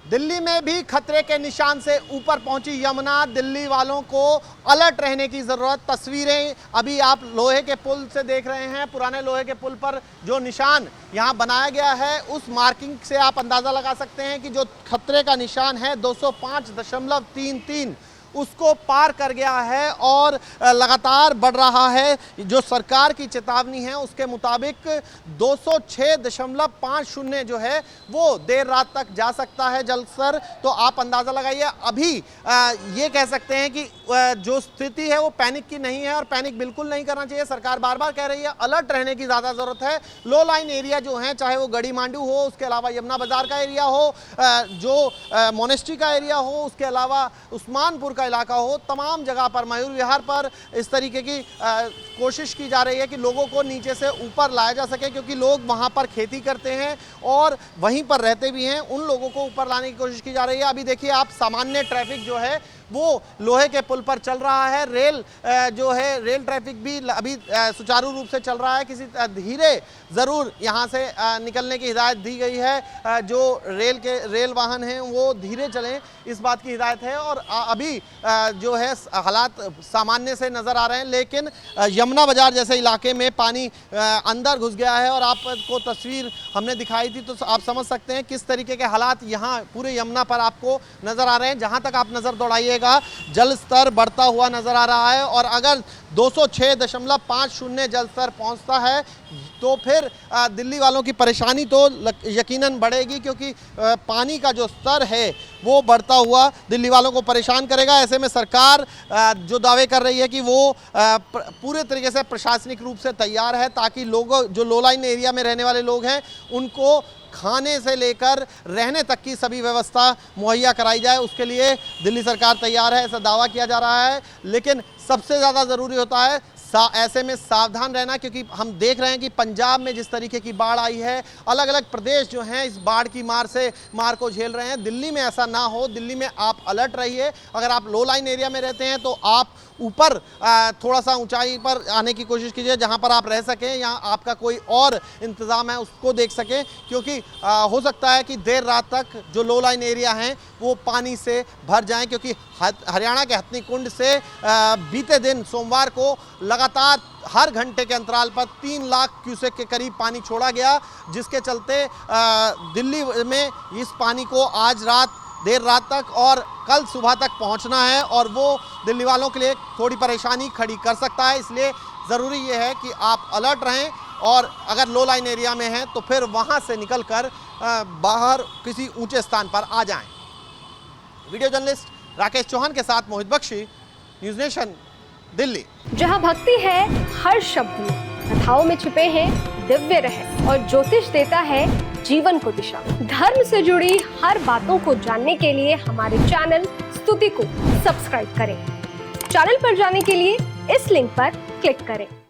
दिल्ली में भी खतरे के निशान से ऊपर पहुंची यमुना। दिल्ली वालों को अलर्ट रहने की जरूरत। तस्वीरें अभी आप लोहे के पुल से देख रहे हैं। पुराने लोहे के पुल पर जो निशान यहां बनाया गया है, उस मार्किंग से आप अंदाजा लगा सकते हैं कि जो खतरे का निशान है 205.33 उसको पार कर गया है और लगातार बढ़ रहा है। जो सरकार की चेतावनी है उसके मुताबिक 206.50 जो है वो देर रात तक जा सकता है जल स्तर। तो आप अंदाज़ा लगाइए। अभी ये कह सकते हैं कि जो स्थिति है वो पैनिक की नहीं है और पैनिक बिल्कुल नहीं करना चाहिए। सरकार बार बार कह रही है अलर्ट रहने की ज़्यादा ज़रूरत है। लो लाइन एरिया जो है, चाहे वो गड़ी मांडू हो, उसके अलावा यमुना बाज़ार का एरिया हो, जो मोनेस्ट्री का एरिया हो, उसके अलावा उस्मानपुर का इलाका हो, तमाम जगह पर, मयूर विहार पर इस तरीके की कोशिश की जा रही है कि लोगों को नीचे से ऊपर लाया जा सके, क्योंकि लोग वहां पर खेती करते हैं और वहीं पर रहते भी हैं। उन लोगों को ऊपर लाने की कोशिश की जा रही है। अभी देखिए आप, सामान्य ट्रैफिक जो है वो लोहे के पुल पर चल रहा है। रेल जो है, रेल ट्रैफिक भी अभी सुचारू रूप से चल रहा है। किसी धीरे ज़रूर यहाँ से निकलने की हिदायत दी गई है। जो रेल वाहन हैं वो धीरे चलें, इस बात की हिदायत है। और अभी जो है हालात सामान्य से नज़र आ रहे हैं, लेकिन यमुना बाज़ार जैसे इलाके में पानी अंदर घुस गया है। और आपको तस्वीर हमने दिखाई थी तो आप समझ सकते हैं किस तरीके के हालात यहाँ पूरे यमुना पर आपको नज़र आ रहे हैं। जहाँ तक आप नज़र दौड़ाइए, जल स्तर बढ़ता हुआ नजर आ रहा है। और अगर 206.50 जल स्तर पहुंचता है तो फिर दिल्ली वालों की परेशानी तो यकीनन बढ़ेगी, क्योंकि पानी का जो स्तर है वो बढ़ता हुआ दिल्ली वालों को परेशान करेगा। ऐसे में सरकार जो दावे कर रही है कि वो पूरे तरीके से प्रशासनिक रूप से तैयार है, ताकि लोगों, जो लो लाइन एरिया में रहने वाले लोग हैं, उनको खाने से लेकर रहने तक की सभी व्यवस्था मुहैया कराई जाए। उसके लिए दिल्ली सरकार तैयार है, ऐसा दावा किया जा रहा है। लेकिन सबसे ज़्यादा ज़रूरी होता है ऐसे में सावधान रहना, क्योंकि हम देख रहे हैं कि पंजाब में जिस तरीके की बाढ़ आई है, अलग अलग प्रदेश जो हैं इस बाढ़ की मार को झेल रहे हैं। दिल्ली में ऐसा ना हो। दिल्ली में आप अलर्ट रहिए। अगर आप लो लाइन एरिया में रहते हैं तो आप ऊपर थोड़ा सा ऊंचाई पर आने की कोशिश कीजिए, जहां पर आप रह सकें, या आपका कोई और इंतज़ाम है उसको देख सकें, क्योंकि हो सकता है कि देर रात तक जो लो लाइन एरिया हैं वो पानी से भर जाएं। क्योंकि हरियाणा के हथनी कुंड से बीते दिन सोमवार को लगातार हर घंटे के अंतराल पर 3 लाख क्यूसेक के करीब पानी छोड़ा गया, जिसके चलते दिल्ली में इस पानी को आज देर रात तक और कल सुबह तक पहुंचना है, और वो दिल्ली वालों के लिए थोड़ी परेशानी खड़ी कर सकता है। इसलिए ज़रूरी ये है कि आप अलर्ट रहें, और अगर लो लाइन एरिया में हैं तो फिर वहां से निकलकर बाहर किसी ऊंचे स्थान पर आ जाएं। वीडियो जर्नलिस्ट राकेश चौहान के साथ मोहित बख्शी, न्यूज़ नेशन, दिल्ली। जहां भक्ति है हर शब्द में, कथाओं में छुपे हैं दिव्य रहस्य, और ज्योतिष देता है जीवन को दिशा। धर्म से जुड़ी हर बातों को जानने के लिए हमारे चैनल स्तुति को सब्सक्राइब करें। चैनल पर जाने के लिए इस लिंक पर क्लिक करें।